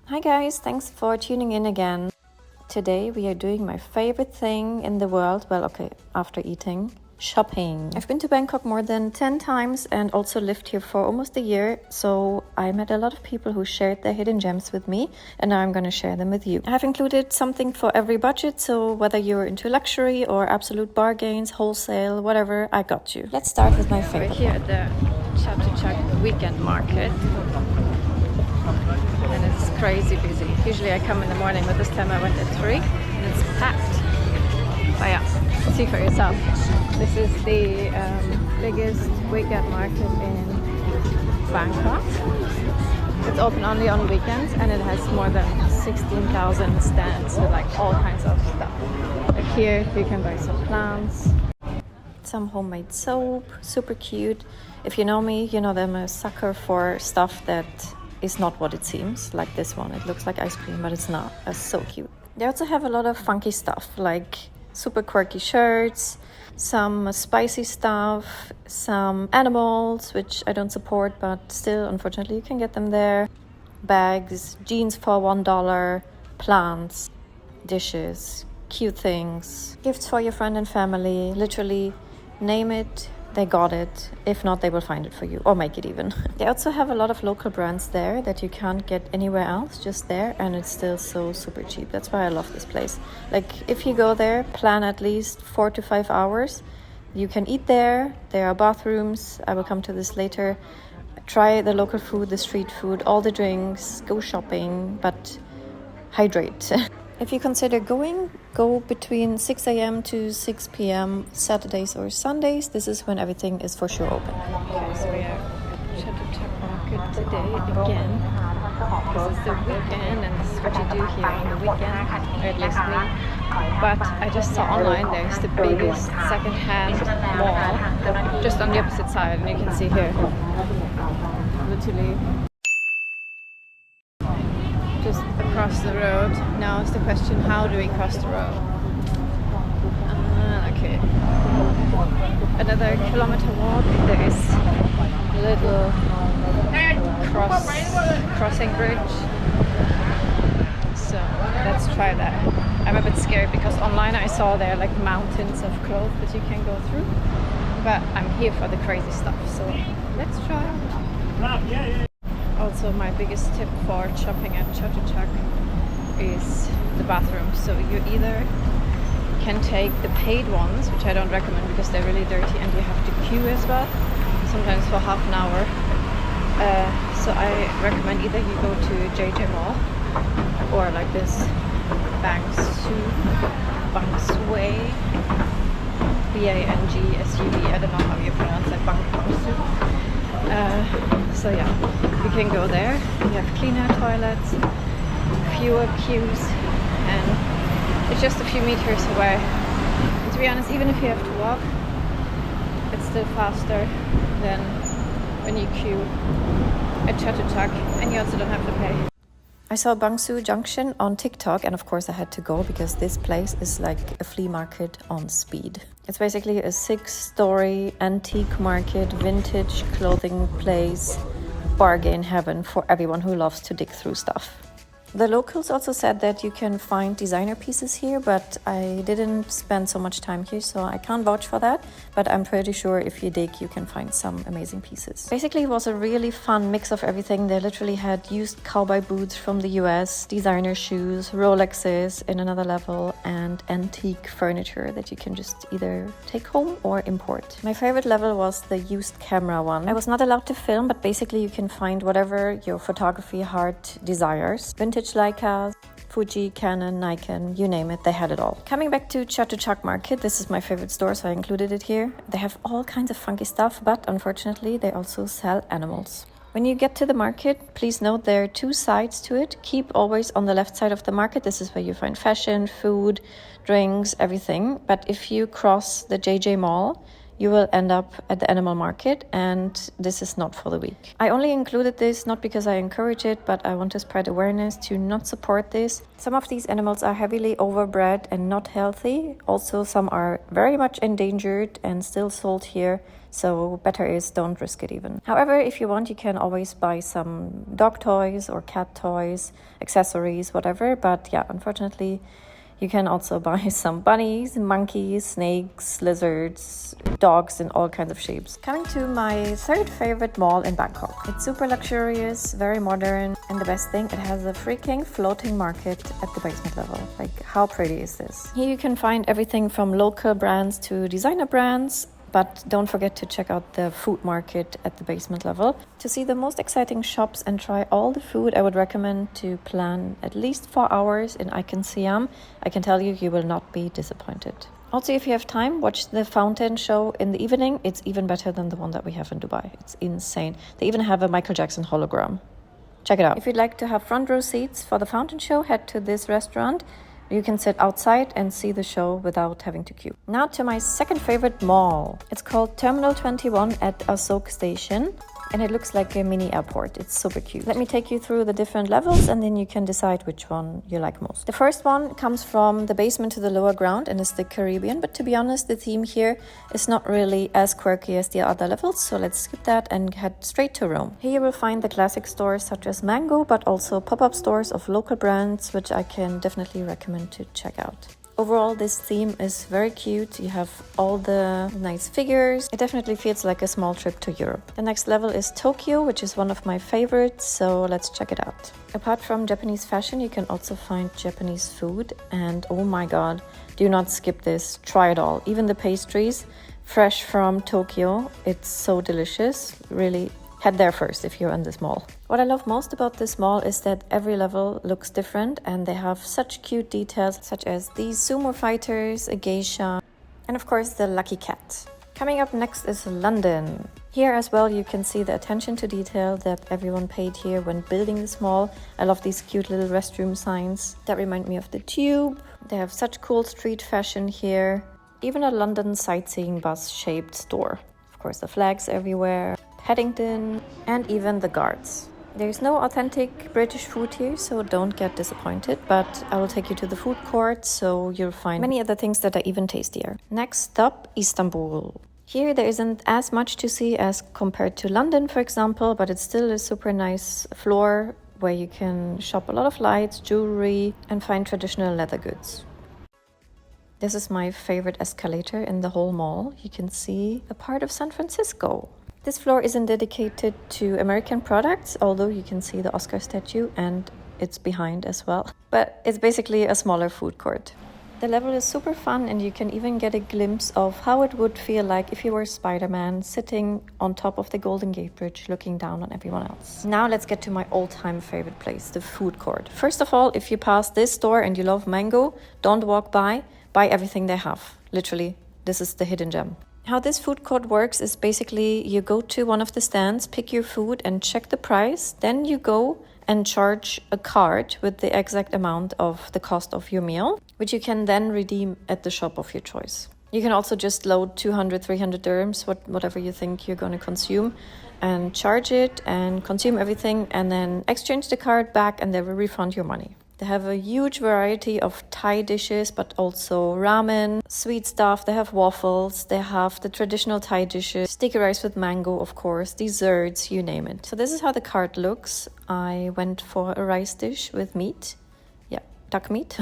Hi guys, thanks for tuning in again. Today we are doing my favorite thing in the world, well okay, after eating, shopping. I've been to Bangkok more than 10 times and also lived here for almost a year, so I met a lot of people who shared their hidden gems with me and now I'm gonna share them with you. I have included something for every budget, so whether you're into luxury or absolute bargains, wholesale, whatever, I got you. Let's start with my favorite. We're here at the Chatuchak weekend market. And it's crazy busy. Usually I come in the morning, but this time I went at 3 and it's packed. But yeah, see for yourself. This is the biggest weekend market in Bangkok. It's open only on weekends and it has more than 16,000 stands with like all kinds of stuff. Like here you can buy some plants, some homemade soap, super cute. If you know me, you know that I'm a sucker for stuff that is not what it seems, like this one. It looks like ice cream, but it's not. It's so cute. They also have a lot of funky stuff, like super quirky shirts, some spicy stuff, some animals, which I don't support, but still, unfortunately, you can get them there. Bags, jeans for $1, plants, dishes, cute things, gifts for your friend and family. Literally, name it, they got it. If not, they will find it for you or make it even. They also have a lot of local brands there that you can't get anywhere else, just there, and it's still so super cheap. That's why I love this place. Like if you go there, plan at least 4 to 5 hours. You can eat there. There are bathrooms. I will come to this later. Try the local food, the street food, all the drinks, go shopping, but hydrate. If you consider going, go between 6 a.m. to 6 p.m. Saturdays or Sundays. This is when everything is for sure open. Okay, so we are at Chatuchak Market today again. This is the weekend and this is what you do here on the weekend, or at least me. But I just saw online there's the biggest second-hand mall just on the opposite side, and you can see here, literally just across the road. Now is the question, how do we cross the road? Okay. Another kilometer walk. There is a little crossing bridge. So let's try that. I'm a bit scared because online I saw there are like mountains of clothes that you can go through. But I'm here for the crazy stuff, so let's try. Also, my biggest tip for shopping at Chatuchak is the bathroom. So you either can take the paid ones, which I don't recommend because they're really dirty and you have to queue as well, sometimes for half an hour. So I recommend either you go to JJ Mall or like this Bangsue, B-A-N-G-S-U-E, I don't know how you pronounce it, Bangkoks. So yeah, you can go there. You have cleaner toilets, fewer queues, and it's just a few meters away. And to be honest, even if you have to walk, it's still faster than when you queue at Chatuchak, and you also don't have to pay. I saw Bangsue Junction on TikTok and of course I had to go because this place is like a flea market on speed. It's basically a 6-story antique market, vintage clothing place, bargain heaven for everyone who loves to dig through stuff. The locals also said that you can find designer pieces here, but I didn't spend so much time here, so I can't vouch for that. But I'm pretty sure if you dig, you can find some amazing pieces. Basically, it was a really fun mix of everything. They literally had used cowboy boots from the US, designer shoes, Rolexes in another level, and antique furniture that you can just either take home or import. My favorite level was the used camera one. I was not allowed to film, but basically you can find whatever your photography heart desires. Vintage Leica, Fuji, Canon, Nikon, you name it, they had it all. Coming back to Chatuchak Market, this is my favorite store, so I included it here. They have all kinds of funky stuff, but unfortunately they also sell animals. When you get to the market, please note there are 2 sides to it. Keep always on the left side of the market. This is where you find fashion, food, drinks, everything. But if you cross the JJ Mall, you will end up at the animal market, and this is not for the weak. I only included this not because I encourage it, but I want to spread awareness to not support this. Some of these animals are heavily overbred and not healthy. Also, some are very much endangered and still sold here, so better is don't risk it even. However, if you want, you can always buy some dog toys or cat toys, accessories, whatever, but yeah, unfortunately, you can also buy some bunnies, monkeys, snakes, lizards, dogs in all kinds of shapes. Coming to my third favorite mall in Bangkok. It's super luxurious, very modern, and the best thing, it has a freaking floating market at the basement level. Like, how pretty is this? Here you can find everything from local brands to designer brands, but don't forget to check out the food market at the basement level. To see the most exciting shops and try all the food, I would recommend to plan at least 4 hours in Icon Siam. I can tell you, you will not be disappointed. Also, if you have time, watch the fountain show in the evening. It's even better than the one that we have in Dubai. It's insane. They even have a Michael Jackson hologram. Check it out. If you'd like to have front row seats for the fountain show, head to this restaurant. You can sit outside and see the show without having to queue. Now to my second favorite mall. It's called Terminal 21 at Asok Station, and it looks like a mini airport. It's super cute. Let me take you through the different levels, and then you can decide which one you like most. The first one comes from the basement to the lower ground and is the Caribbean, but to be honest, the theme here is not really as quirky as the other levels, so let's skip that and head straight to Rome. Here you will find the classic stores such as Mango, but also pop-up stores of local brands, which I can definitely recommend to check out. Overall, this theme is very cute. You have all the nice figures. It definitely feels like a small trip to Europe. The next level is Tokyo, which is one of my favorites, so let's check it out. Apart from Japanese fashion, you can also find Japanese food, and oh my god, do not skip this. Try it all. Even the pastries, fresh from Tokyo. It's so delicious. Really, head there first if you're in this mall. What I love most about this mall is that every level looks different, and they have such cute details such as these sumo fighters, a geisha, and of course the lucky cat. Coming up next is London. Here as well you can see the attention to detail that everyone paid here when building this mall. I love these cute little restroom signs that remind me of the Tube. They have such cool street fashion here. Even a London sightseeing bus shaped store. Of course the flags everywhere. Paddington, and even the guards. There's no authentic British food here, so don't get disappointed, but I will take you to the food court, so you'll find many other things that are even tastier. Next stop, Istanbul. Here there isn't as much to see as compared to London, for example, but it's still a super nice floor where you can shop a lot of lights, jewelry, and find traditional leather goods. This is my favorite escalator in the whole mall. You can see a part of San Francisco. This floor isn't dedicated to American products, although you can see the Oscar statue and it's behind as well. But it's basically a smaller food court. The level is super fun, and you can even get a glimpse of how it would feel like if you were Spider-Man sitting on top of the Golden Gate Bridge looking down on everyone else. Now let's get to my all-time favorite place, the food court. First of all, if you pass this store and you love mango, don't walk by, buy everything they have. Literally, this is the hidden gem. How this food court works is basically you go to one of the stands, pick your food and check the price. Then you go and charge a card with the exact amount of the cost of your meal, which you can then redeem at the shop of your choice. You can also just load 200, 300 dirhams, whatever you think you're going to consume, and charge it and consume everything, and then exchange the card back and they will refund your money. They have a huge variety of Thai dishes, but also ramen, sweet stuff. They have waffles. They have the traditional Thai dishes, sticky rice with mango, of course, desserts, you name it. So this is how the cart looks. I went for a rice dish with meat. Yeah, duck meat.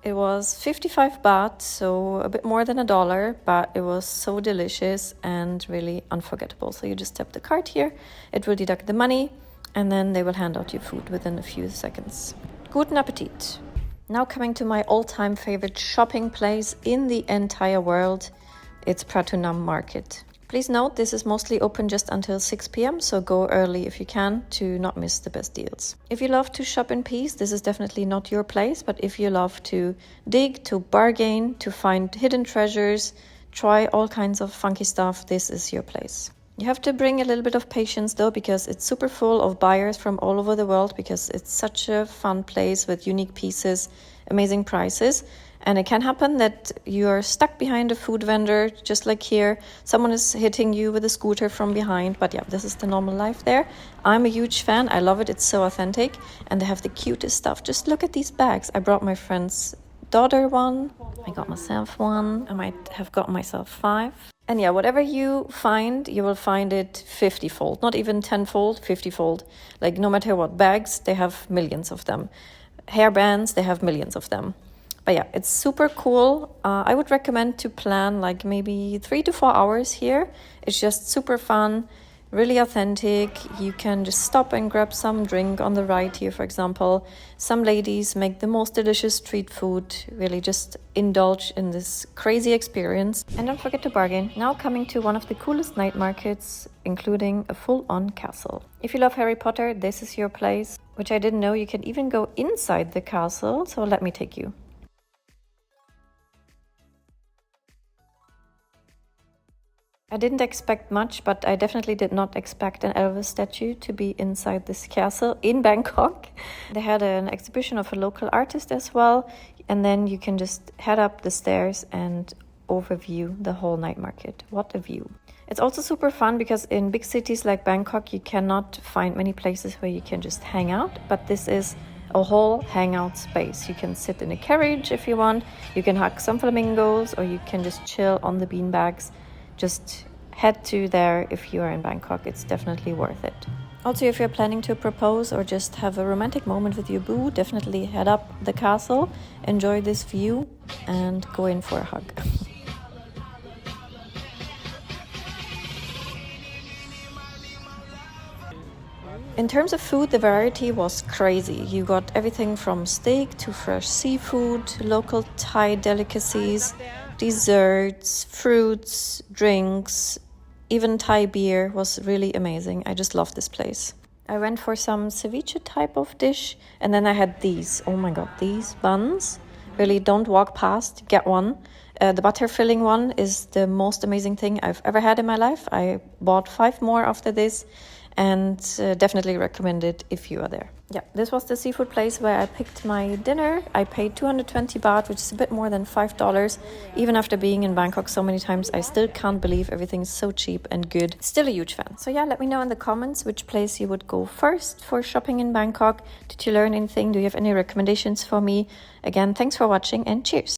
It was 55 baht, so a bit more than $1, but it was so delicious and really unforgettable. So you just tap the card here, it will deduct the money, and then they will hand out your food within a few seconds. Guten Appetit! Now coming to my all-time favorite shopping place in the entire world, it's Pratunam Market. Please note this is mostly open just until 6 p.m, so go early if you can to not miss the best deals. If you love to shop in peace, this is definitely not your place, but if you love to dig, to bargain, to find hidden treasures, try all kinds of funky stuff, this is your place. You have to bring a little bit of patience though, because it's super full of buyers from all over the world, because it's such a fun place with unique pieces, amazing prices. And it can happen that you're stuck behind a food vendor, just like here. Someone is hitting you with a scooter from behind. But yeah, this is the normal life there. I'm a huge fan. I love it. It's so authentic. And they have the cutest stuff. Just look at these bags. I brought my friend's daughter one. I got myself one. I might have got myself 5. And yeah, whatever you find, you will find it 50-fold. Not even 10-fold, 50-fold. Like no matter what. Bags, they have millions of them. Hairbands, they have millions of them. But yeah, it's super cool. I would recommend to plan like maybe 3 to 4 hours here. It's just super fun, really authentic. You can just stop and grab some drink on the right here, for example. Some ladies make the most delicious street food, really just indulge in this crazy experience. And don't forget to bargain. Now coming to one of the coolest night markets, including a full-on castle. If you love Harry Potter, this is your place, which I didn't know you can even go inside the castle. So let me take you. I didn't expect much, but I definitely did not expect an Elvis statue to be inside this castle in Bangkok. They had an exhibition of a local artist as well, and then you can just head up the stairs and overview the whole night market. What a view. It's also super fun because in big cities like Bangkok, you cannot find many places where you can just hang out, but this is a whole hangout space. You can sit in a carriage if you want, you can hug some flamingos, or you can just chill on the beanbags. Just head to there if you are in Bangkok. It's definitely worth it. Also, if you're planning to propose or just have a romantic moment with your boo, definitely head up the castle, enjoy this view, and go in for a hug. In terms of food, the variety was crazy. You got everything from steak to fresh seafood, local Thai delicacies, desserts, fruits, drinks, even Thai beer was really amazing. I just love this place. I went for some ceviche type of dish, and then I had these. Oh my god, these buns. Really, don't walk past, get one. The butter filling one is the most amazing thing I've ever had in my life. I bought 5 more after this, and definitely recommend it if you are there. Yeah, this was the seafood place where I picked my dinner. I paid 220 baht, which is a bit more than $5. Even after being in Bangkok so many times, I still can't believe everything's so cheap and good. Still a huge fan. So yeah, let me know in the comments which place you would go first for shopping in Bangkok. Did you learn anything? Do you have any recommendations for me? Again, thanks for watching and cheers.